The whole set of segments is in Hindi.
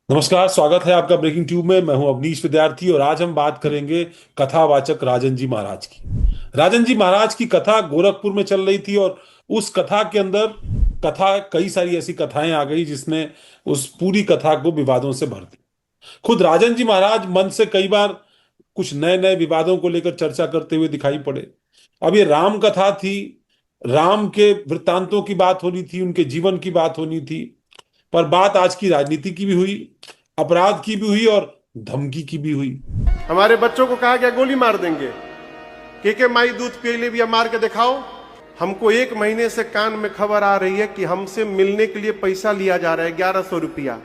नमस्कार, स्वागत है आपका ब्रेकिंग ट्यूब में। मैं हूं अवनीश विद्यार्थी और आज हम बात करेंगे कथावाचक राजन जी महाराज की। राजन जी महाराज की कथा गोरखपुर में चल रही थी और उस कथा के अंदर कथा कई सारी ऐसी कथाएं आ गई जिसने उस पूरी कथा को विवादों से भर दिया। खुद राजन जी महाराज मन से कई बार कुछ नए नए विवादों को लेकर चर्चा करते हुए दिखाई पड़े। अब ये राम कथा थी, राम के वृत्तांतों की बात होनी थी, उनके जीवन की बात होनी थी, पर बात आज की राजनीति की भी हुई, अपराध की भी हुई और धमकी की भी हुई। हमारे बच्चों को कहा गया गोली मार देंगे। के माई दूध पी ले, भी मार के दिखाओ। हमको 1 महीने से कान में खबर आ रही है कि हमसे मिलने के लिए पैसा लिया जा रहा है, 1100 रुपया।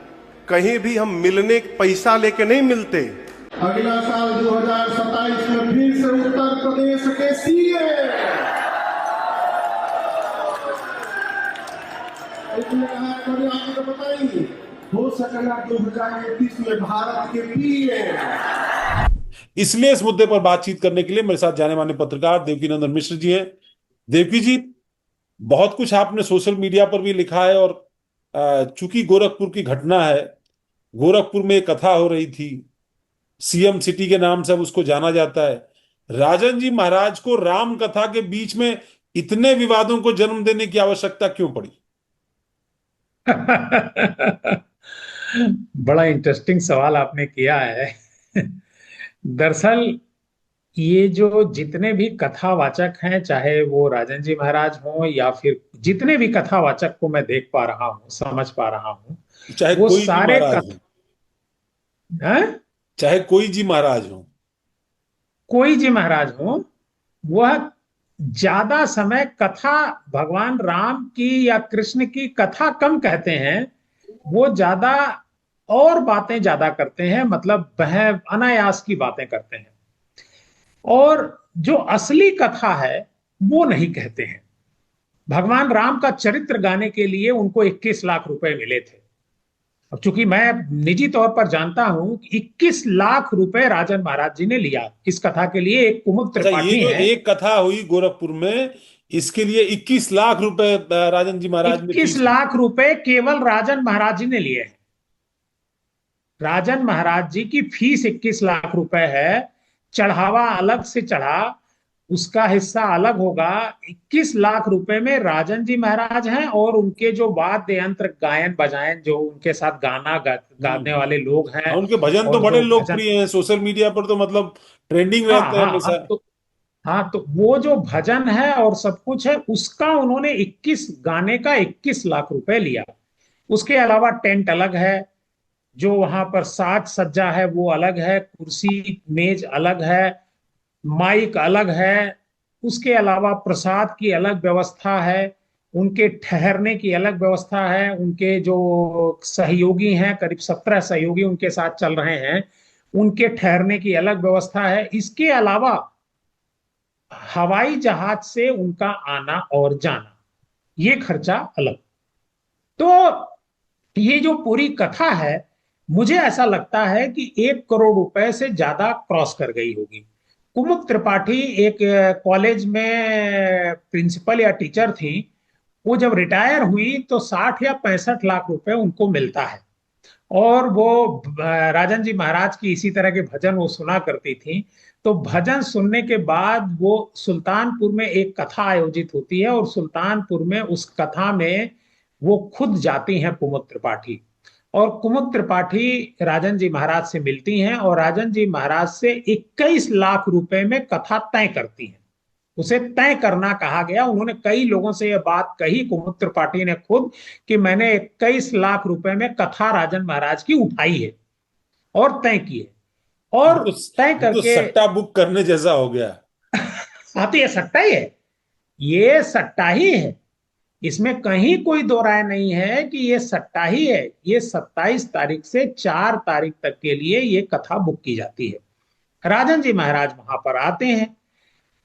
कहीं भी हम मिलने पैसा लेके नहीं मिलते। अगला साल 2027 में फिर से उत्तर प्रदेश के सीए आपको बताएंगे, हो सकेगा 2031 में भारत के पीएम। इसलिए इस मुद्दे पर बातचीत करने के लिए मेरे साथ जाने माने पत्रकार देवकी नंदन मिश्र जी हैं। देवकी जी, बहुत कुछ आपने सोशल मीडिया पर भी लिखा है और चूंकि गोरखपुर की घटना है, गोरखपुर में एक कथा हो रही थी, सीएम सिटी के नाम से अब उसको जाना जाता है। राजन जी महाराज को राम कथा के बीच में इतने विवादों को जन्म देने की आवश्यकता क्यों पड़ी? बड़ा इंटरेस्टिंग सवाल आपने किया है। दरअसल ये जो जितने भी कथावाचक हैं, चाहे वो राजन जी महाराज हों या फिर जितने भी कथावाचक को मैं देख पा रहा हूं, समझ पा रहा हूं, चाहे वो कोई जी सारे महाराज हो, हैं? चाहे कोई जी महाराज हो। कोई जी महाराज हो, वह ज्यादा समय कथा भगवान राम की या कृष्ण की कथा कम कहते हैं। वो ज्यादा और बातें ज्यादा करते हैं, मतलब वह अनायास की बातें करते हैं और जो असली कथा है वो नहीं कहते हैं। भगवान राम का चरित्र गाने के लिए उनको 21 लाख रुपए मिले थे। अब चूंकि मैं निजी तौर पर जानता हूं कि 21 लाख रुपए राजन महाराज जी ने लिया इस कथा के लिए। एक कुमुद अच्छा, ये त्रिपाठी जो है, एक कथा हुई गोरखपुर में, इसके लिए 21 लाख रुपए राजन जी महाराज ने 21 फीस ली। लाख रुपए केवल राजन महाराज जी ने लिए हैं। राजन महाराज जी की फीस 21 लाख रुपए है। चढ़ावा अलग से चढ़ा, उसका हिस्सा अलग होगा। 21 लाख रुपए में राजन जी महाराज हैं और उनके जो वाद्य यंत्र गायन बजायन जो उनके साथ गाने वाले लोग हैं। हाँ, उनके भजन तो और बड़े जो भजन, लोकप्रिय हैं, सोशल मीडिया पर तो मतलब ट्रेंडिंग हाँ रहते हैं हाँ हमेशा। हाँ, तो हाँ, तो वो जो भजन है और सब कुछ है, उसका उन्होंने 21 गाने का 21 लाख रुपए लिया। उसके अलावा टेंट अलग है, जो वहां पर साज सज्जा है वो अलग है, कुर्सी मेज अलग है, माइक अलग है। उसके अलावा प्रसाद की अलग व्यवस्था है, उनके ठहरने की अलग व्यवस्था है। उनके जो सहयोगी हैं, करीब 17 सहयोगी उनके साथ चल रहे हैं, उनके ठहरने की अलग व्यवस्था है। इसके अलावा हवाई जहाज से उनका आना और जाना, ये खर्चा अलग। तो ये जो पूरी कथा है, मुझे ऐसा लगता है कि 1 करोड़ रुपए से ज्यादा क्रॉस कर गई होगी। कुमुद त्रिपाठी एक कॉलेज में प्रिंसिपल या टीचर थी। वो जब रिटायर हुई तो 60 या 65 लाख रुपए उनको मिलता है और वो राजन जी महाराज की इसी तरह के भजन वो सुना करती थी। तो भजन सुनने के बाद वो सुल्तानपुर में एक कथा आयोजित होती है और सुल्तानपुर में उस कथा में वो खुद जाती हैं कुमुद त्रिपाठी। और कुमुद त्रिपाठी राजन जी महाराज से मिलती हैं और राजन जी महाराज से 21 लाख रुपए में कथा तय करती हैं। उसे तय करना कहा गया। उन्होंने कई लोगों से यह बात कही, कुमुद त्रिपाठी ने खुद, कि मैंने 21 लाख रुपए में कथा राजन महाराज की उठाई है और तय की है। ये और तो तय ये तो करके, सट्टा बुक करने जैसा हो गया। हाँ, तो ये सट्टा ही है, ये सट्टा ही है। इसमें कहीं कोई दो राय नहीं है कि ये सट्टा ही है। ये 27 तारीख से 4 तारीख तक के लिए ये कथा बुक की जाती है। राजन जी महाराज वहां पर आते हैं।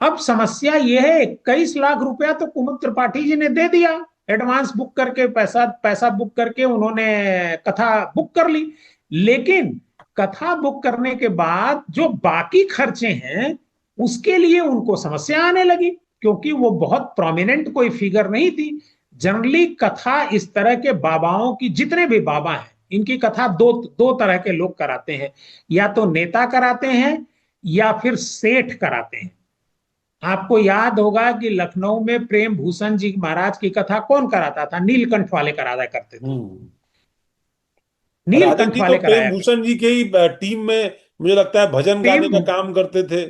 अब समस्या यह है, 21 लाख रुपया तो कुमुद त्रिपाठी जी ने दे दिया, एडवांस बुक करके, पैसा पैसा बुक करके उन्होंने कथा बुक कर ली। लेकिन कथा बुक करने के बाद जो बाकी खर्चे हैं उसके लिए उनको समस्या आने लगी, क्योंकि वो बहुत प्रोमिनेंट कोई फिगर नहीं थी। जनरली कथा इस तरह के बाबाओं की, जितने भी बाबा हैं, इनकी कथा दो दो तरह के लोग कराते हैं, या तो नेता कराते हैं या फिर सेठ कराते हैं। आपको याद होगा कि लखनऊ में प्रेम भूषण जी महाराज की कथा कौन कराता था? नीलकंठ वाले कराया करते थे, राजन नीलकंठ जी तो वाले प्रेम कराया करते। भूषण जी के ही टीम में मुझे लगता है भजन गाने प्रेम का काम करते थे।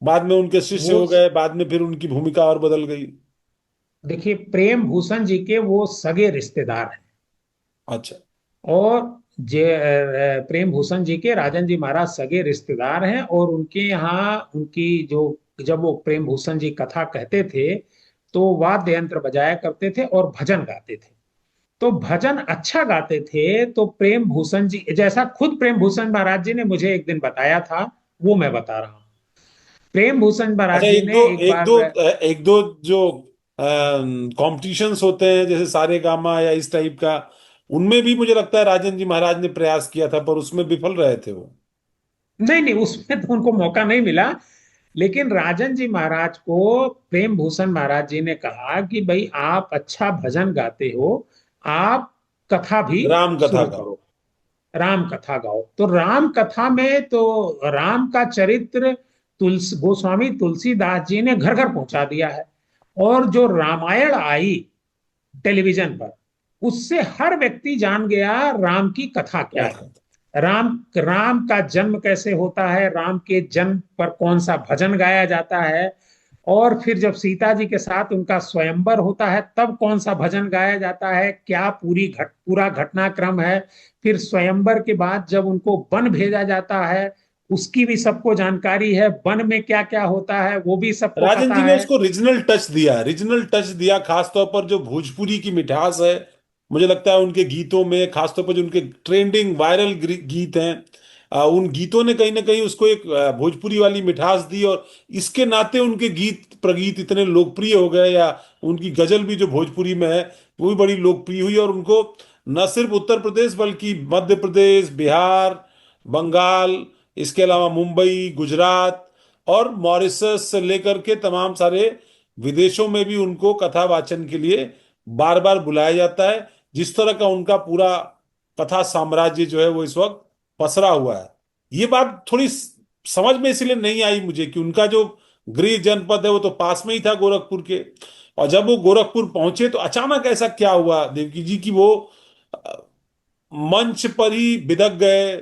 बाद में उनके शिष्य वो हो गए, बाद में फिर उनकी भूमिका और बदल गई। देखिए, प्रेम भूषण जी के वो सगे रिश्तेदार हैं, अच्छा। और प्रेम भूषण जी के राजन जी महाराज सगे रिश्तेदार हैं, और उनके यहाँ उनकी जो, जब वो प्रेम भूषण जी कथा कहते थे तो वाद्य यंत्र बजाया करते थे और भजन गाते थे। तो भजन अच्छा गाते थे, तो प्रेम भूषण जी जैसा खुद प्रेम भूषण महाराज जी ने मुझे एक दिन बताया था, वो मैं बता रहा हूँ। प्रेम भूषण अच्छा, महाराज जी ने एक बार, एक दो जो कॉम्पिटिशंस होते हैं जैसे सारे गामा या इस टाइप का, उनमें भी मुझे लगता है राजन जी महाराज ने प्रयास किया था, पर उसमें विफल रहे थे वो। नहीं नहीं, उसमें तो उनको मौका नहीं मिला। लेकिन राजन जी महाराज को प्रेम भूषण महाराज जी ने कहा कि भाई आप अच्छा भजन गाते हो, आप कथा भी राम कथा शुरू का। करो, राम कथा गाओ। तो राम कथा में तो राम का चरित्र तुलसी गोस्वामी तुलसीदास जी ने घर घर पहुंचा दिया है, और जो रामायण आई टेलीविजन पर, उससे हर व्यक्ति जान गया राम की कथा क्या क्या है, था? राम राम का जन्म कैसे होता है, राम के जन्म पर कौन सा भजन गाया जाता है, और फिर जब सीता जी के साथ उनका स्वयंवर होता है तब कौन सा भजन गाया जाता है, क्या पूरा घटनाक्रम है। फिर स्वयंवर के बाद जब उनको वन भेजा जाता है, उसकी भी सबको जानकारी है, वन में क्या क्या होता है वो भी सबको राजन पता जी ने है। उसको रीजनल टच दिया, खासतौर पर जो भोजपुरी की मिठास है। मुझे लगता है उनके गीतों में, खासतौर पर जो उनके ट्रेंडिंग वायरल गीत हैं, उन गीतों ने कहीं ना कहीं उसको एक भोजपुरी वाली मिठास दी, और इसके नाते उनके गीत प्रगीत इतने लोकप्रिय हो गए, या उनकी गजल भी जो भोजपुरी में है वो भी बड़ी लोकप्रिय हुई। और उनको न सिर्फ उत्तर प्रदेश बल्कि मध्य प्रदेश, बिहार, बंगाल, इसके अलावा मुंबई, गुजरात और मॉरिशस से लेकर के तमाम सारे विदेशों में भी उनको कथा वाचन के लिए बार बार बुलाया जाता है। जिस तरह का उनका पूरा कथा साम्राज्य जो है वो इस वक्त पसरा हुआ है। ये बात थोड़ी समझ में इसलिए नहीं आई मुझे कि उनका जो गृह जनपद है वो तो पास में ही था गोरखपुर के, और जब वो गोरखपुर पहुंचे तो अचानक ऐसा क्या हुआ देवकी जी की वो अ, मंच पर ही बिदक गए,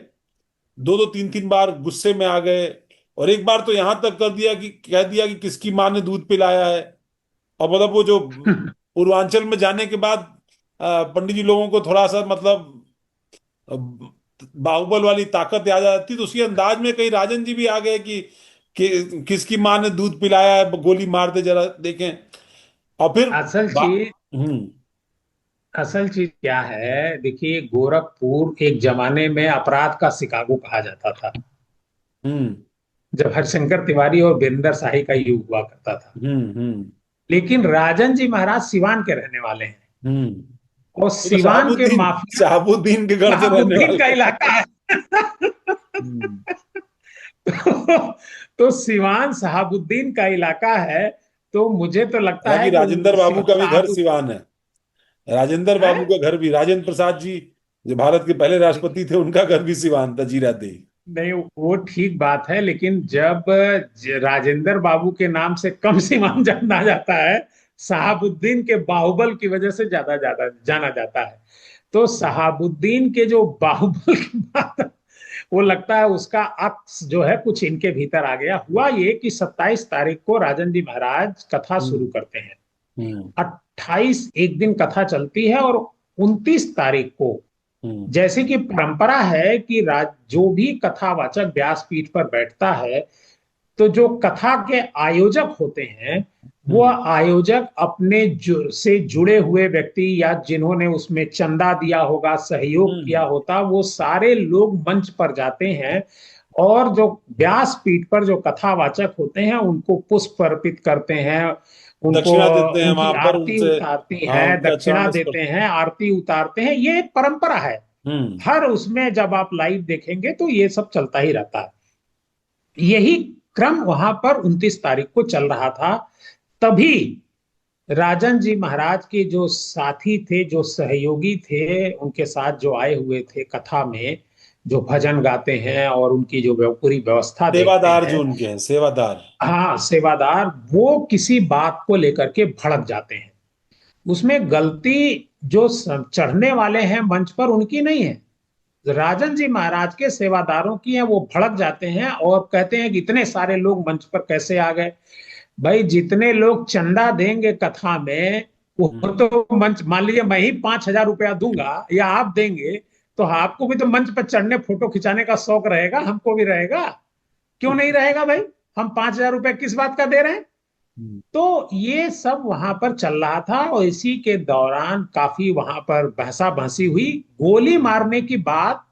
दो दो तीन तीन बार गुस्से में आ गए, और एक बार तो यहां तक कह दिया कि किसकी माँ ने दूध पिलाया है। और मतलब वो जो पूर्वांचल में जाने के बाद पंडित जी लोगों को थोड़ा सा मतलब अ, बाहुबल वाली ताकत याद आ जाती, तो उसी अंदाज में कहीं राजन जी भी आ गए कि किसकी माँ ने दूध पिलाया है, गोली मार दे जरा देखें। और फिर असल बा- चीज हम्म। असल चीज क्या है, देखिए, गोरखपुर एक जमाने में अपराध का शिकागो कहा जाता था, हम्म। जब हरिशंकर तिवारी और वीरेंद्र शाही का युग हुआ करता था। हम्म। लेकिन राजन जी महाराज सिवान के रहने वाले हैं, हम्म। और ये तो सिवान के माफिया शहाबुद्दीन के घर से रहने शहाबुद्दीन का वाले। इलाका है। हम्म। तो सिवान शहाबुद्दीन का इलाका है। तो मुझे तो लगता है हालांकि कि राजेंद्र बाबू का भी घर शहाबुद्दीन सिवान है। राजेंद्र बाबू है। का घर भी, राजेंद्र प्रसाद जी जो भारत के पहले राष्ट्रपति थे, उनका घर भी सिवान था, जीरादेई। नहीं, वो ठीक बात है, लेकिन जब राजेंद्र बाबू के नाम से कम सीमान जाना जाता है, शहाबुद्दीन के बाहुबल की वजह से ज्यादा ज्यादा जाना जाता है। तो शहाबुद्दीन के जो बाहुबल की बात, वो लगता है उसका अक्स जो है कुछ इनके भीतर आ गया। हुआ ये कि 27 तारीख को राजन जी महाराज कथा शुरू हम्म। करते हैं, हम्म। 28 एक दिन कथा चलती है, और 29 तारीख को, हम्म। जैसे कि परंपरा है कि जो भी कथावाचक व्यासपीठ पर बैठता है, तो जो कथा के आयोजक होते हैं, वो आयोजक अपने से जुड़े हुए व्यक्ति या जिन्होंने उसमें चंदा दिया होगा, सहयोग किया हम्म। होता, वो सारे लोग मंच पर जाते हैं, और जो व्यासपीठ पर जो कथावाचक होते हैं उनको पुष्प अर्पित करते हैं, उनको दक्षिणा देते हैं उनकी वहां पर आरती उनसे। उतारती हाँ, है, उनका दक्षिणा चरण देते स्पर्श। हैं, आरती उतारते हैं। ये एक परंपरा है। हम्म। हर उसमें जब आप लाइव देखेंगे तो ये सब चलता ही रहता है। यही क्रम वहां पर 29 तारीख को चल रहा था। तभी राजन जी महाराज के जो साथी थे, जो सहयोगी थे, उनके साथ जो आए हुए थे कथा में, जो भजन गाते हैं और उनकी जो पूरी व्यवस्था देखते सेवादार जो हैं, उनके हैं, सेवादार। हाँ सेवादार, वो किसी बात को लेकर के भड़क जाते हैं। उसमें गलती जो चढ़ने वाले हैं मंच पर उनकी नहीं है, राजन जी महाराज के सेवादारों की है। वो भड़क जाते हैं और कहते हैं कि इतने सारे लोग मंच पर कैसे आ गए। भाई जितने लोग चंदा देंगे कथा में, वो तो मंच, मान लीजिए मैं ही 5,000 रुपया दूंगा या आप देंगे, तो आपको भी तो मंच पर चढ़ने फोटो खिंचाने का शौक रहेगा, हमको भी रहेगा, क्यों नहीं रहेगा भाई। हम 5,000 रुपया किस बात का दे रहे हैं। तो ये सब वहां पर चल रहा था और इसी के दौरान काफी वहां पर बहसा बहसी हुई। गोली मारने की बात,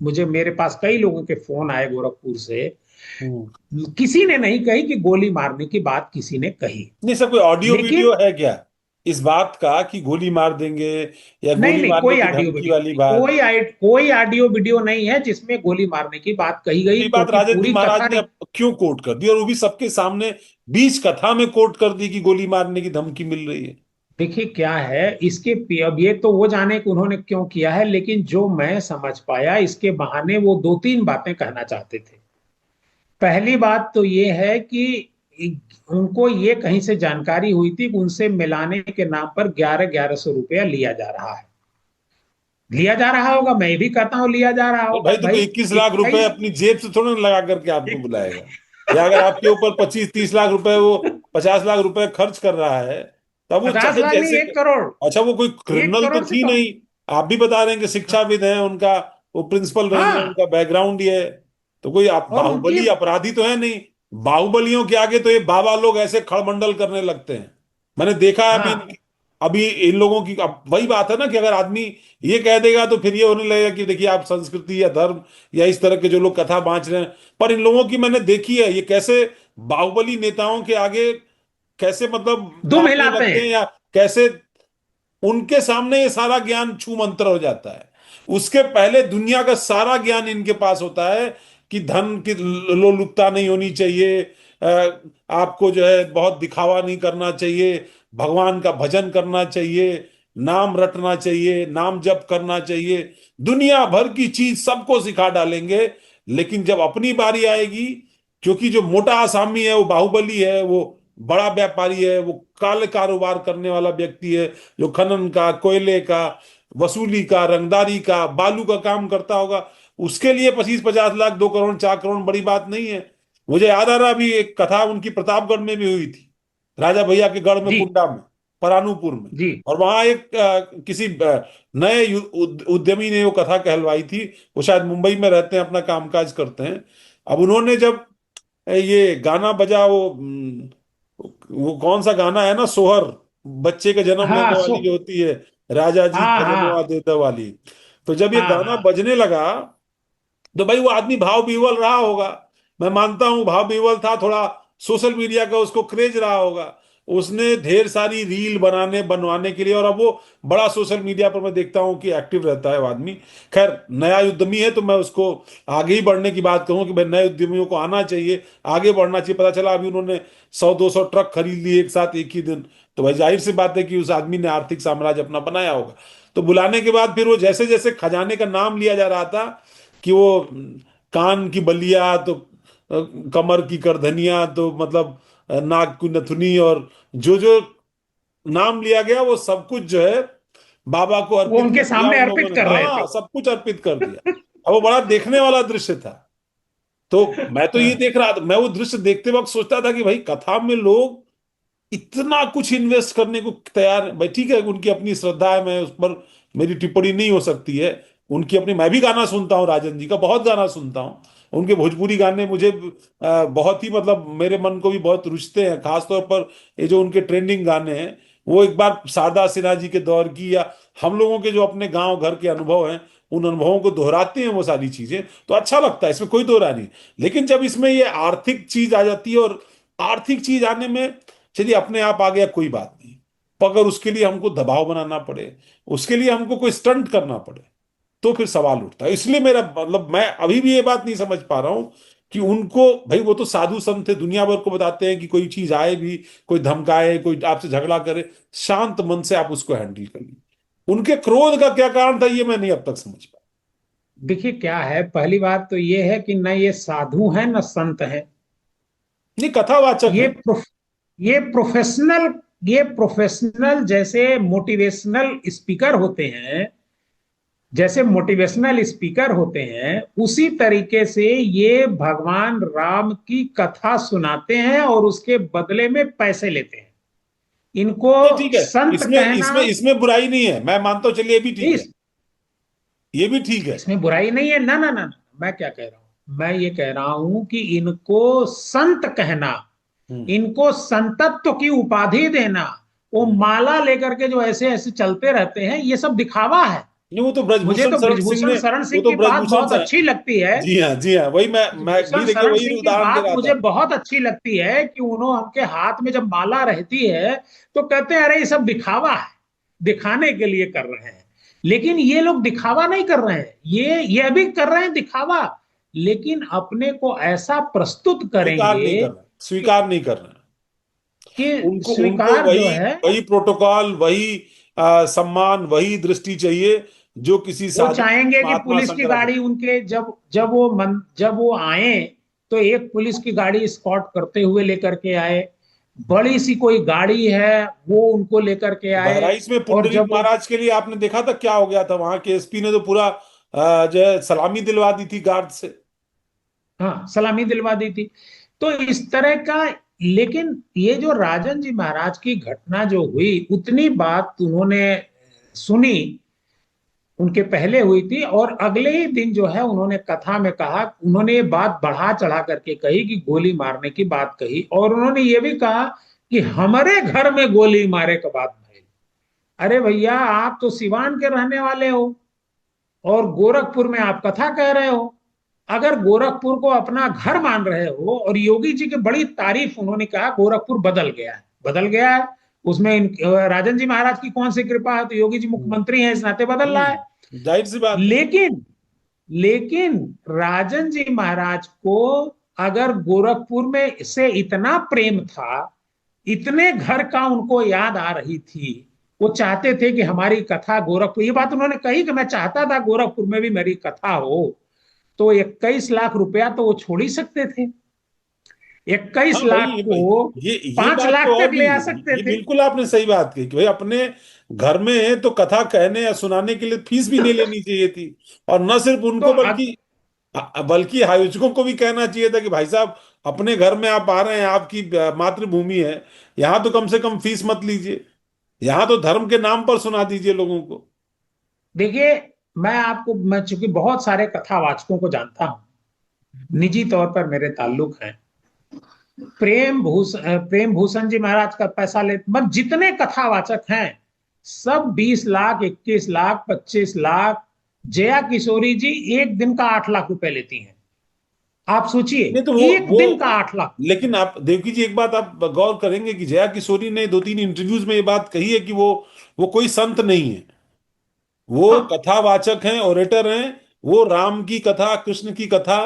मुझे मेरे पास कई लोगों के फोन आए गोरखपुर से, हम्म। किसी ने नहीं कही कि गोली मारने की बात किसी ने कही। नहीं सर, कोई ऑडियो वीडियो लेकिन है क्या इस बात का कि गोली मार देंगे, या नहीं गोली नहीं, मारने कोई की ऑडियो धमकी वीडियो वाली नहीं, बात? कोई ऑडियो वीडियो नहीं है जिसमें गोली मारने की बात कही गई, ये बात क्योंकि राजन जी पूरी महाराज कथा। ने अब क्यों कोट कर दी, और वो भी सबके सामने बीच कथा में कोट कर दी कि गोली मारने की धमकी मिल रही है? देखिए क्या है इसके, अब ये तो वो जाने कि उन्होंने क्यों किया है, लेकिन जो मैं समझ पाया इसके बहाने वो दो तीन बातें कहना चाहते थे। पहली बात तो ये है कि उनको ये कहीं से जानकारी हुई थी कि उनसे मिलाने के नाम पर 11,100 रुपया लिया जा रहा है। लिया जा रहा होगा, मैं भी कहता हूं लिया जा रहा तो होगा भाई तो भाई। 21 लाख रुपए 21, अपनी जेब से थोड़ा ना लगा करके आपको बुलाएगा। या अगर आपके ऊपर 25-30 लाख रुपए, वो 50 लाख रुपए खर्च कर रहा है, तब वो 50 चाहे लाख नहीं, जैसे। 1 करोड़। अच्छा, वो कोई एक क्रिमिनल तो करोड़ से थी कम। नहीं। आप भी बता रहे हैं कि शिक्षाविद है उनका, वो प्रिंसिपल रही है, हाँ, उनका बैकग्राउंड ये है। तो कोई और उनकी, बाहुबली अपराधी तो है नहीं। बाहुबलियों के आगे तो ये बाबा लोग ऐसे खड़मंडल करने लगते हैं। मैंने देखा है अभी हाँ अभी इन लोगों की। अब वही बात है ना कि अगर आदमी ये कह देगा तो फिर ये होने लगेगा कि देखिए आप संस्कृति या धर्म या इस तरह के जो लोग कथा बांच रहे हैं। पर इन लोगों की मैंने देखी है ये कैसे बाहुबली नेताओं के आगे कैसे मतलब दुम कांपने हिलाते लगते हैं। हैं, या कैसे उनके सामने ये सारा ज्ञान छू मंतर हो जाता है। उसके पहले दुनिया का सारा ज्ञान इनके पास होता है कि धन की लोलुपता नहीं होनी चाहिए, आपको जो है बहुत दिखावा नहीं करना चाहिए, भगवान का भजन करना चाहिए, नाम रटना चाहिए, नाम जप करना चाहिए। दुनिया भर की चीज सबको सिखा डालेंगे। लेकिन जब अपनी बारी आएगी, क्योंकि जो मोटा आसामी है वो बाहुबली है, वो बड़ा व्यापारी है, वो काले कारोबार करने वाला व्यक्ति है, जो खनन का, कोयले का, वसूली का, रंगदारी का, बालू का काम करता होगा, उसके लिए 25-50 लाख, 2 करोड़, 4 करोड़ बड़ी बात नहीं है। मुझे याद आ रहा, अभी एक कथा उनकी प्रतापगढ़ में भी हुई थी, राजा भैया के गढ़ में, जी कुंडा में, परानुपुर में। जी। और वहां एक किसी नए उद्यमी ने वो कथा कहलवाई थी। वो शायद मुंबई में रहते हैं, अपना कामकाज करते हैं। अब उन्होंने जब ये गाना बजा, वो कौन सा गाना है ना, सोहर, बच्चे के जन्म हाँ लेने वाली जो होती है, राजा जी हाँ खजनवा हाँ देता वाली। तो जब ये हाँ गाना हाँ। बजने लगा, तो भाई वो आदमी भाव विह्वल रहा होगा। मैं मानता हूं भाव विह्वल था थोड़ा, सोशल मीडिया का उसको क्रेज रहा होगा। उसने ढेर सारी रील बनवाने के लिए, और अब वो बड़ा सोशल मीडिया पर मैं देखता हूं कि एक्टिव रहता है वो आदमी। खैर नया उद्यमी है तो मैं उसको आगे ही बढ़ने की बात कहूँ कि भाई नए उद्यमियों को आना चाहिए, आगे बढ़ना चाहिए। पता चला अभी उन्होंने 100-200 ट्रक खरीद लिए एक साथ एक ही दिन। तो भाई जाहिर सी बात है कि उस आदमी ने आर्थिक साम्राज्य अपना बनाया होगा। तो बुलाने के बाद फिर वो जैसे जैसे खजाने का नाम लिया जा रहा था कि वो कान की बलिया तो कमर की करधनिया, तो मतलब नाक की नथुनी, और जो जो नाम लिया गया वो सब कुछ जो है बाबा को वो अर्पित उनके कर दिया सामने उन लोगों अर्पित ने। कर रहे थे। हाँ, सब कुछ अर्पित कर दिया। अब वो बड़ा देखने वाला दृश्य था। तो मैं तो ये देख रहा था, मैं वो दृश्य देखते वक्त सोचता था कि भाई कथा में लोग इतना कुछ इन्वेस्ट करने को तैयार है। भाई ठीक है, उनकी अपनी श्रद्धा है, मैं उस पर मेरी टिप्पणी नहीं हो सकती है। उनकी अपनी, मैं भी गाना सुनता हूँ राजन जी का, बहुत गाना सुनता हूँ। उनके भोजपुरी गाने मुझे बहुत ही मतलब मेरे मन को भी बहुत रुचते हैं। खासतौर पर ये जो उनके ट्रेंडिंग गाने हैं, वो एक बार शारदा सिन्हा जी के दौर की, या हम लोगों के जो अपने गांव घर के अनुभव हैं, उन अनुभवों को दोहराते हैं वो सारी चीजें। तो अच्छा लगता है, इसमें कोई दो राय नहीं। लेकिन जब इसमें ये आर्थिक चीज आ जाती है, और आर्थिक चीज आने में, चलिए अपने आप आ गया कोई बात नहीं, पर अगर उसके लिए हमको दबाव बनाना पड़े, उसके लिए हमको कोई स्टंट करना पड़े, तो फिर सवाल उठता है। इसलिए मेरा मतलब, मैं अभी भी ये बात नहीं समझ पा रहा हूं कि उनको, भाई वो तो साधु संत थे, दुनिया भर को बताते हैं कि कोई चीज आए भी, कोई धमकाए, कोई आपसे झगड़ा करे, शांत मन से आप उसको हैंडल कर लीजिए। उनके क्रोध का क्या कारण था, ये मैं नहीं अब तक समझ पाया। देखिए क्या है, पहली बात तो ये है कि न ये साधु हैं न संत हैं। नहीं, कथावाचक ये है। प्रोफ, ये प्रोफेशनल ये प्रोफेशनल जैसे मोटिवेशनल स्पीकर होते हैं, जैसे मोटिवेशनल स्पीकर होते हैं, उसी तरीके से ये भगवान राम की कथा सुनाते हैं और उसके बदले में पैसे लेते हैं। इनको नहीं ठीक है, संत इसमें कहना, इसमें इसमें बुराई नहीं है, मैं मानता हूं, चलिए ये भी ठीक है, इस ये भी ठीक है। इसमें बुराई नहीं है। ना ना ना ना, मैं क्या कह रहा हूं, मैं ये कह रहा हूं कि इनको संत कहना, हम्म इनको संतत्व की उपाधि देना, वो हम्म। माला लेकर के जो ऐसे ऐसे चलते रहते हैं, ये सब दिखावा है। नहीं, वो तो मुझे ब्रजभूषण तो शरण सिंह ब्रिजभूषण ने, शरण वो सिंह तो की बात ब्रजभूषण बहुत अच्छी लगती है। जी हाँ जी हाँ, वही मैं भी ब्रिजभूषण देखिए शरण वही सिंह की उदाहरण दे बात रहा मुझे था। बहुत अच्छी लगती है कि उन्होंने, उनके हाथ में जब माला रहती है तो कहते हैं अरे ये सब दिखावा है, दिखाने के लिए कर रहे हैं। लेकिन ये लोग दिखावा नहीं कर रहे हैं, ये भी कर रहे हैं दिखावा, लेकिन अपने को ऐसा प्रस्तुत स्वीकार करेंगे नहीं कर रहे, कि, स्वीकार नहीं कर रहे। उनको उनको स्वीकार जो वही है, वही प्रोटोकॉल, वही सम्मान, वही दृष्टि चाहिए जो किसी वो साधु चाहेंगे कि महात्मा पुलिस की शंकराचार्य। गाड़ी उनके, जब वो आए तो एक पुलिस की गाड़ी स्कॉट करते हुए लेकर के आए, बड़ी सी कोई गाड़ी है वो उनको लेकर के आए। बहराइच में और पुंडरीक जब वो, महाराज के लिए आपने देखा था क्या हो गया था, वहां के एसपी ने तो पूरा जो है सलामी दिलवा दी थी गार्ड से। हाँ सलामी दिलवा दी थी। तो इस तरह का, लेकिन ये जो राजन जी महाराज की घटना जो हुई, उतनी बात उन्होंने सुनी, उनके पहले हुई थी, और अगले ही दिन जो है उन्होंने कथा में कहा, उन्होंने ये बात बढ़ा चढ़ा करके कही कि गोली मारने की बात कही, और उन्होंने ये भी कहा कि हमारे घर में गोली मारे का बात भाई। अरे भैया, आप तो सिवान के रहने वाले हो और गोरखपुर में आप कथा कह रहे हो। अगर गोरखपुर को अपना घर मान रहे हो, और योगी जी की बड़ी तारीफ उन्होंने कहा गोरखपुर बदल गया है, बदल गया है, उसमें राजन जी महाराज की कौन सी कृपा है, तो योगी जी मुख्यमंत्री हैं इस नाते बदल रहा है। जाहिर सी बात है। लेकिन लेकिन राजन जी महाराज को अगर गोरखपुर में से इतना प्रेम था, इतने घर का उनको याद आ रही थी, वो चाहते थे कि हमारी कथा गोरखपुर, ये बात उन्होंने कही कि मैं चाहता था गोरखपुर में भी मेरी कथा हो, तो 21 लाख रुपया तो वो छोड़ ही सकते थे। 21 हाँ भाई, लाख को ये 5 बात लाख तो और तक भी, ले आ सकते ये थे। बिल्कुल आपने सही बात कही कि भाई अपने घर में है तो कथा कहने या सुनाने के लिए फीस भी नहीं लेनी चाहिए थी। और न सिर्फ तो उनको, बल्कि आयोजकों को भी कहना चाहिए था कि भाई साहब, अपने घर में आप आ रहे हैं, आपकी मातृभूमि है, यहाँ तो कम से कम फीस मत लीजिए, यहाँ तो धर्म के नाम पर सुना दीजिए लोगों को। देखिए, मैं चूंकि बहुत सारे कथावाचकों को जानता हूं, निजी तौर पर मेरे ताल्लुक हैं, प्रेम भूषण जी महाराज का पैसा ले, मतलब जितने कथावाचक हैं सब 20 लाख, 21 लाख, 25 लाख। जया किशोरी जी एक दिन का 8 लाख रुपए लेती हैं। आप सोचिए, नहीं तो एक दिन का 8 लाख। लेकिन आप देवकी जी, एक बात आप गौर करेंगे कि जया किशोरी ने 2-3 इंटरव्यूज में ये बात कही है कि वो कोई संत नहीं है, वो हाँ कथावाचक हैं, ओरेटर हैं। वो राम की कथा, कृष्ण की कथा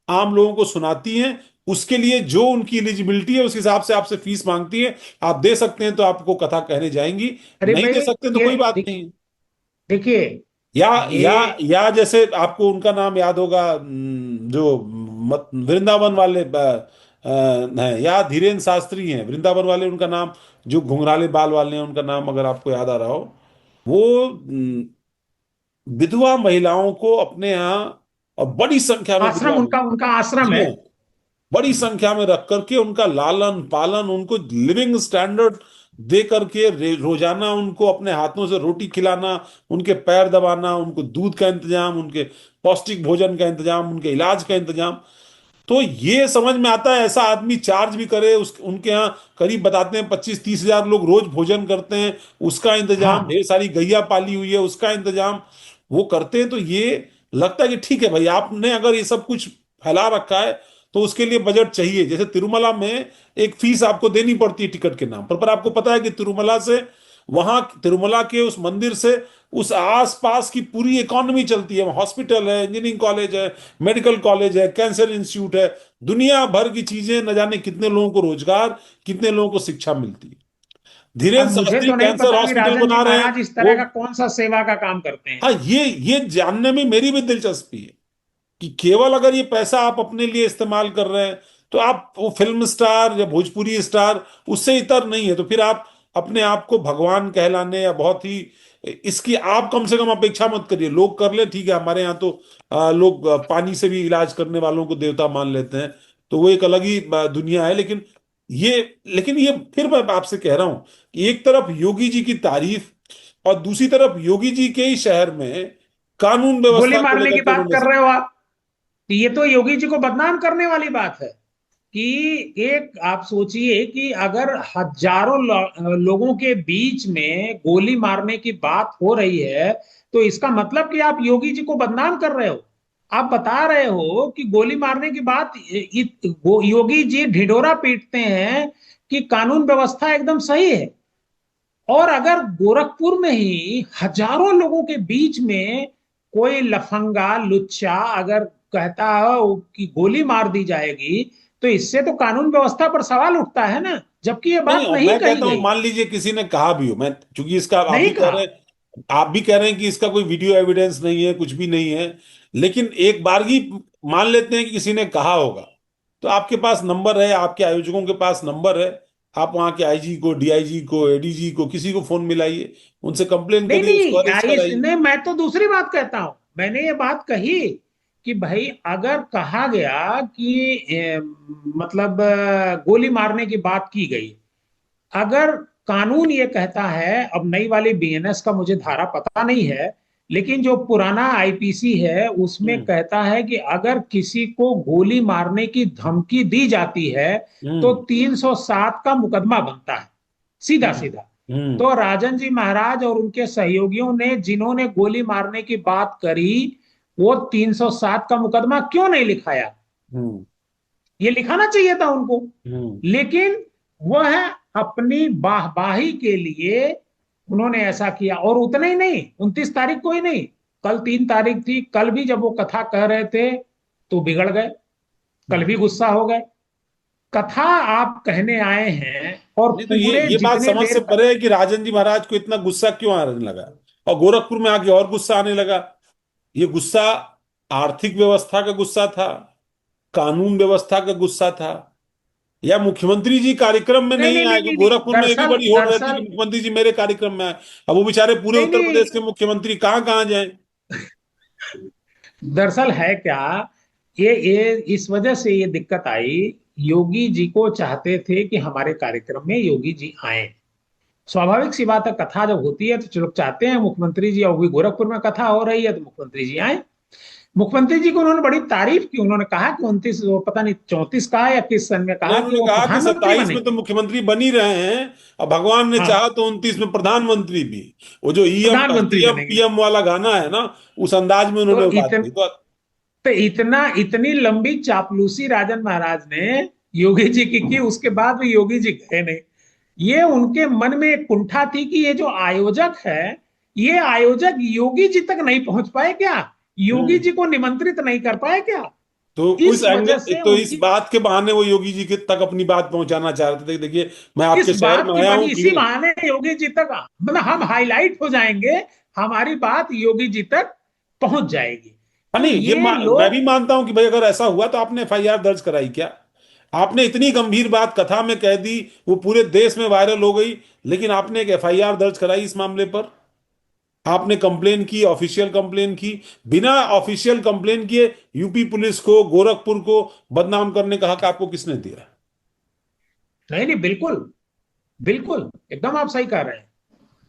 आम लोगों को सुनाती हैं। उसके लिए जो उनकी एलिजिबिलिटी है उस हिसाब से आपसे फीस मांगती है। आप दे सकते हैं तो आपको कथा कहने जाएंगी, अरे नहीं दे भाई, सकते तो ये कोई बात नहीं है। देखिए, या या ये या जैसे आपको उनका नाम याद होगा, जो वृंदावन वाले हैं, या धीरेन्द्र शास्त्री हैं वृंदावन वाले, उनका नाम, जो घुंघराले बाल वाले हैं, उनका नाम अगर आपको याद आ रहा हो, वो विधवा महिलाओं को अपने यहाँ और बड़ी संख्या में आश्रम, विधवा, उनका उनका आश्रम जी है। हाँ, बड़ी संख्या में रख करके उनका लालन पालन, उनको लिविंग स्टैंडर्ड दे करके रोजाना उनको अपने हाथों से रोटी खिलाना, उनके पैर दबाना, उनको दूध का इंतजाम, उनके पौष्टिक भोजन का इंतजाम, उनके इलाज का इंतजाम। तो ये समझ में आता है, ऐसा आदमी चार्ज भी करे, उनके यहाँ करीब बताते हैं 25-30 हजार लोग रोज भोजन करते हैं, उसका इंतजाम, हाँ ढेर सारी गैया पाली हुई है उसका इंतजाम वो करते हैं। तो ये लगता है कि ठीक है भाई, आपने अगर ये सब कुछ फैला रखा है तो उसके लिए बजट चाहिए। जैसे तिरुमला में एक फीस आपको देनी पड़ती है टिकट के नाम पर आपको पता है कि तिरुमला से वहां तिरुमला के उस मंदिर से उस आसपास की पूरी इकोनॉमी चलती है। हॉस्पिटल है, इंजीनियरिंग कॉलेज है, मेडिकल कॉलेज है, कैंसर इंस्टीट्यूट है, दुनिया भर की चीजें, न जाने कितने लोगों को रोजगार, कितने लोगों को शिक्षा मिलती है। अब धीरेन्द्र मुझे शास्त्री तो नहीं कैंसर पता कि हॉस्पिटल राजन जी बना रहे हैं महाराज इस वो। तरह का कौन सा सेवा का काम करते हैं। हाँ, ये जानने में मेरी भी दिलचस्पी है कि केवल अगर ये पैसा आप अपने लिए इस्तेमाल कर रहे हैं तो आप वो फिल्म स्टार या भोजपुरी स्टार उससे इतर नहीं है, तो फिर आप अपने आप को भगवान कहलाने या बहुत ही, इसकी आप कम से कम अपेक्षा मत करिए। लोग कर ले, ठीक है, हमारे यहाँ तो लोग पानी से भी इलाज करने वालों को देवता मान लेते हैं, तो वो एक अलग ही दुनिया है। ये लेकिन ये फिर मैं आपसे कह रहा हूं कि एक तरफ योगी जी की तारीफ और दूसरी तरफ योगी जी के ही शहर में कानून गोली व्यवस्था को मारने लेकर की के बात उन्होंने। कर रहे हो आप, तो ये तो योगी जी को बदनाम करने वाली बात है कि एक आप सोचिए कि अगर हजारों लोगों के बीच में गोली मारने की बात हो रही है, तो इसका मतलब कि आप योगी जी को बदनाम कर रहे हो। आप बता रहे हो कि गोली मारने की बात, योगी जी ढिढोरा पीटते हैं कि कानून व्यवस्था एकदम सही है, और अगर गोरखपुर में ही हजारों लोगों के बीच में कोई लफंगा लुच्चा अगर कहता हो कि गोली मार दी जाएगी, तो इससे तो कानून व्यवस्था पर सवाल उठता है ना, जबकि ये नहीं, बात और नहीं मैं कही कहता हूं गई। मान लीजिए किसी ने कहा भी हो, मैं चूंकि इसका नहीं कहा। आप भी कह रहे हैं कि इसका कोई वीडियो एविडेंस नहीं है, कुछ भी नहीं है, लेकिन एक बार ही मान लेते हैं कि किसी ने कहा होगा, तो आपके पास नंबर है, आपके आयोजकों के पास नंबर है, आप वहां के आईजी को, डीआईजी को, एडीजी को, किसी को फोन मिलाइए, उनसे कंप्लेन नहीं करिए, उसको अरेस्ट नहीं, कराइए। नहीं, मैं तो दूसरी बात कहता हूं। मैंने ये बात कही कि भाई अगर कहा गया कि मतलब गोली मारने की बात की गई, अगर कानून ये कहता है, अब नई वाली बीएनएस का मुझे धारा पता नहीं है, लेकिन जो पुराना आईपीसी है उसमें हम्म। कहता है कि अगर किसी को गोली मारने की धमकी दी जाती है तो हम्म। 307 का मुकदमा बनता है, सीधा हम्म। सीधा। हम्म। तो राजन जी महाराज और उनके सहयोगियों ने जिन्होंने गोली मारने की बात करी, वो 307 का मुकदमा क्यों नहीं लिखाया? हम्म। ये लिखाना चाहिए था उनको। हम्म। लेकिन वह अपनी वाहवाही के लिए उन्होंने ऐसा किया। और उतना ही नहीं, 29 तारीख को ही नहीं, कल 3 तारीख थी, कल भी जब वो कथा कह रहे थे तो बिगड़ गए, कल भी गुस्सा हो गए। कथा आप कहने आए हैं और नहीं, तो पूरे ये बात जितने समझ से देर परे है कि राजन जी महाराज को इतना गुस्सा क्यों आने लगा, और गोरखपुर में आके और गुस्सा आने लगा। ये गुस्सा आर्थिक व्यवस्था का गुस्सा था, कानून व्यवस्था का गुस्सा था, या मुख्यमंत्री जी कार्यक्रम में नहीं नहीं नहीं आए? नहीं कि नहीं नहीं, गोरखपुर में ये भी दरअसल बड़ी होड़ रहती कि दरअसल मुख्यमंत्री जी मेरे कार्यक्रम में आए। अब वो बेचारे पूरे नहीं उत्तर नहीं, प्रदेश के मुख्यमंत्री कहाँ कहाँ जाए। दरअसल है क्या, ये इस वजह से ये दिक्कत आई। योगी जी को चाहते थे कि हमारे कार्यक्रम में योगी जी आए। स्वाभाविक सी बात है, कथा जब होती है तो लोग चाहते हैं मुख्यमंत्री जी, और भी गोरखपुर में कथा हो रही है तो मुख्यमंत्री जी आए। मुख्यमंत्री जी को उन्होंने बड़ी तारीफ की, उन्होंने कहा कि 29, पता नहीं 34 कहा या किस सन में नहीं, कहा कि उन्होंने वो कहा कि प्रधानमंत्री 27 में बनेंगे। तो मुख्यमंत्री बन ही रहे हैं, और भगवान ने हाँ, चाहा तो 29 में प्रधानमंत्री भी। वो जो ईएम प्रधानमंत्री सीएम बनेंगे। पीएम वाला गाना है ना, उस अंदाज में तो उन्होंने बात की तो। इतनी लंबी चापलूसी राजन महाराज ने योगी जी की उसके बाद भी योगी जी गए नहीं। ये उनके मन में एक कुंठा थी कि ये जो आयोजक है, ये आयोजक योगी जी तक नहीं पहुंच पाए क्या, योगी हम्म। जी को निमंत्रित नहीं कर पाए क्या? तो उस इस वजह एंगल, से तो इस उनकी, बात के बहाने वो योगी जी के तक अपनी बात पहुंचाना चाह रहे थे। देखिए, मैं आपके इस शहर बात में की आया बनी, हूँ इसी बहाने योगी जी तक, मतलब हम हाईलाइट हो जाएंगे, हमारी बात योगी जी तक पहुंच जाएगी। हाँ, तो नहीं, ये मैं भी लोग, मानता हूं कि भाई अगर ऐसा हुआ तो आपने एफआईआर दर्ज कराई क्या? आपने इतनी गंभीर बात कथा में कह दी, वो पूरे देश में वायरल हो गई, लेकिन आपने एक एफआईआर दर्ज कराई इस मामले पर? आपने कंप्लेन की, ऑफिशियल कंप्लेन की? बिना ऑफिशियल कंप्लेन किए यूपी पुलिस को, गोरखपुर को बदनाम करने का हक आपको किसने दिया? नहीं नहीं, बिल्कुल बिल्कुल, एकदम आप सही कह रहे हैं,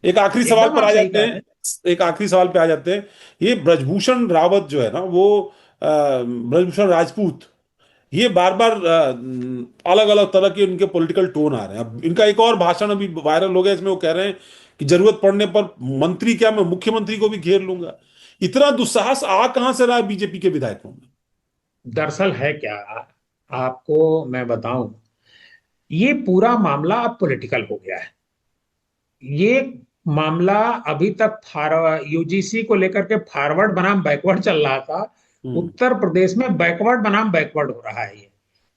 एक आखिरी सवाल एकदम पर आप आ सही जाते कह रहे हैं। हैं। एक आखिरी सवाल पे आ जाते हैं। ये ब्रजभूषण रावत जो है ना, वो ब्रजभूषण राजपूत, ये बार बार अलग अलग तरह के उनके पॉलिटिकल टोन आ रहे हैं। अब इनका एक और भाषण अभी वायरल हो गया, इसमें वो कह रहे हैं कि जरूरत पड़ने पर मंत्री क्या, मैं मुख्यमंत्री को भी घेर लूंगा। इतना दुस्साहस आ कहां से रहा है बीजेपी के विधायकों में? दरअसल है क्या, आपको मैं बताऊं, ये पूरा मामला अब पॉलिटिकल हो गया है। ये मामला अभी तक यूजीसी को लेकर के फॉरवर्ड बनाम बैकवर्ड चल रहा था। उत्तर प्रदेश में बैकवर्ड बनाम बैकवर्ड हो रहा है।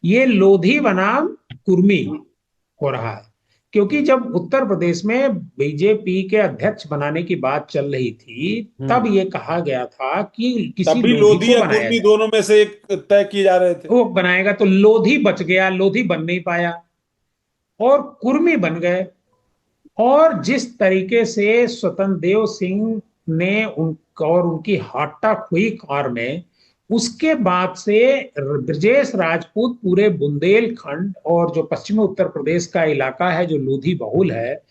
ये लोधी बनाम कुर्मी हो रहा है, क्योंकि जब उत्तर प्रदेश में बीजेपी के अध्यक्ष बनाने की बात चल रही थी, तब ये कहा गया था कि तब किसी भी लोधी लोधी को या बनाया कुर्मी जाए। दोनों में से एक तय किए जा रहे थे। वो बनाएगा तो लोधी बच गया, लोधी बन नहीं पाया और कुर्मी बन गए। और जिस तरीके से स्वतंत्र देव सिंह ने और उनकी हाटा हुई कार में, उसके बाद से ब्रजेश राजपूत पूरे बुंदेलखंड और जो पश्चिमी उत्तर प्रदेश का इलाका है जो लोधी बहुल है,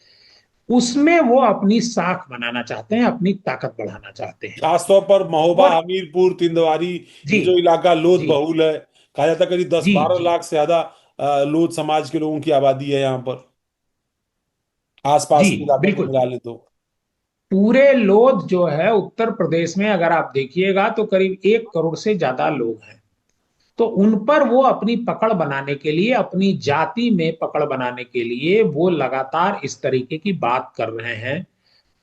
उसमें वो अपनी साख बनाना चाहते हैं, अपनी ताकत बढ़ाना चाहते हैं। खासतौर पर महोबा, और हमीरपुर, तिंदवारी, जी ये जो इलाका लोध जी बहुल है, कहा जाता है करीब दस जी बारह जी लाख से ज्यादा लोध समाज के लोगों की आबादी है यहाँ पर, आसपास जी के इलाकों को बिल्कुल। मिला लें तो। पूरे लोध जो है उत्तर प्रदेश में अगर आप देखिएगा तो करीब 1 करोड़ से ज्यादा लोग हैं। तो उन पर वो अपनी पकड़ बनाने के लिए, अपनी जाति में पकड़ बनाने के लिए वो लगातार इस तरीके की बात कर रहे हैं।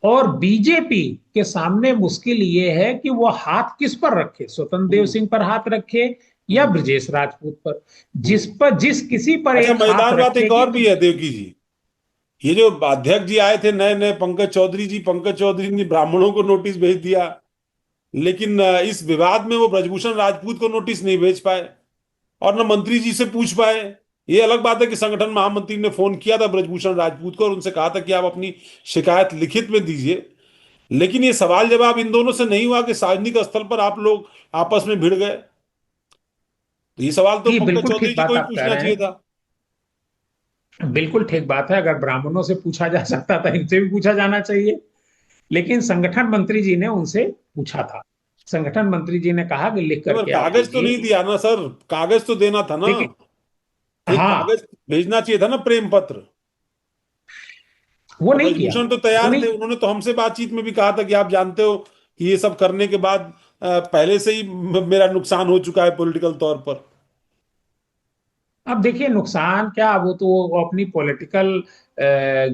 और बीजेपी के सामने मुश्किल ये है कि वो हाथ किस पर रखे, स्वतंत्र देव हम्म सिंह पर हाथ रखे या हम्म ब्रजेश राजपूत पर। हम्म। जिस किसी पर अच्छा, एक हाथ मजेदार बात एक रखेगी और तो भी है देवकी जी। ये जो अध्यक्ष जी आए थे नए नए, पंकज चौधरी जी, पंकज चौधरी ने ब्राह्मणों को नोटिस भेज दिया, लेकिन इस विवाद में वो ब्रजभूषण राजपूत को नोटिस नहीं भेज पाए और न मंत्री जी से पूछ पाए। ये अलग बात है कि संगठन महामंत्री ने फोन किया था ब्रजभूषण राजपूत को और उनसे कहा था कि आप अपनी शिकायत लिखित में दीजिए, लेकिन ये सवाल जवाब इन दोनों से नहीं हुआ कि सार्वजनिक स्थल पर आप लोग आपस में भिड़ गए। तो ये सवाल तो ये पंकज बिल्कुल चौधरी ठीक जी को बात ही आप कह पूछना रहे चाहिए हैं। था। बिल्कुल ठीक बात है, अगर ब्राह्मणों से पूछा जा सकता था, इनसे भी पूछा जाना चाहिए। लेकिन संगठन मंत्री जी ने उनसे पूछा था। संगठन मंत्री जी ने कहा कि लिख नहीं, पर करके आप कागज तो नहीं दीजिए। दिया ना सर, कागज तो देना था ना, देखिए, एक हाँ, कागज भेजना चाहिए था ना, प्रेम पत्र। वो और नहीं किया, ब्रजभूषण तो वो तैयार नहीं थे, किया। उन्होंने तो हमसे बातचीत में भी कहा था कि आप जानते हो कि ये सब करने के बाद पहले से ही मेरा नुकसान हो चुका है पॉलिटिकल तौर पर। अब देखिए, नुकसान क्या, वो तो वो अपनी पॉलिटिकल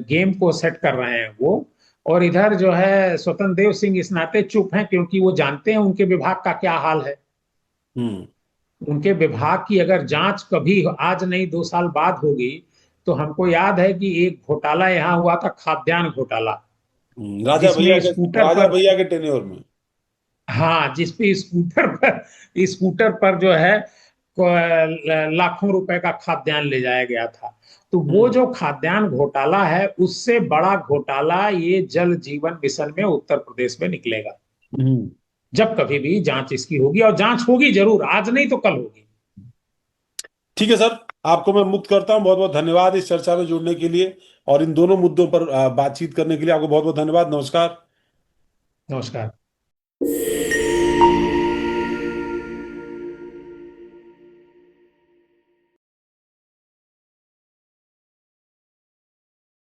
गेम को सेट कर रहे हैं वो। और इधर जो है स्वतंत्र देव सिंह इस नाते चुप हैं, क्योंकि वो जानते हैं उनके विभाग का क्या हाल है। हम्म उनके विभाग की अगर जांच कभी आज नहीं 2 साल बाद होगी, तो हमको याद है कि एक घोटाला यहाँ हुआ था, खाद्यान्न घोटाला, राजा भैया जिसमें के, स्कूटर राजा पर, भैया के टेन्योर में। हाँ, जिसपे स्कूटर पर जो है लाखों रुपए का खाद्यान्न ले जाया गया था। तो वो हम्म जो खाद्यान्न घोटाला है, उससे बड़ा घोटाला ये जल जीवन मिशन में उत्तर प्रदेश में निकलेगा। हम्म। जब कभी भी जांच इसकी होगी, और जांच होगी जरूर, आज नहीं तो कल होगी। ठीक है सर, आपको मैं मुक्त करता हूँ। बहुत बहुत धन्यवाद इस चर्चा में जुड़ने के लिए और इन दोनों मुद्दों पर बातचीत करने के लिए आपको बहुत बहुत धन्यवाद। नमस्कार। नमस्कार।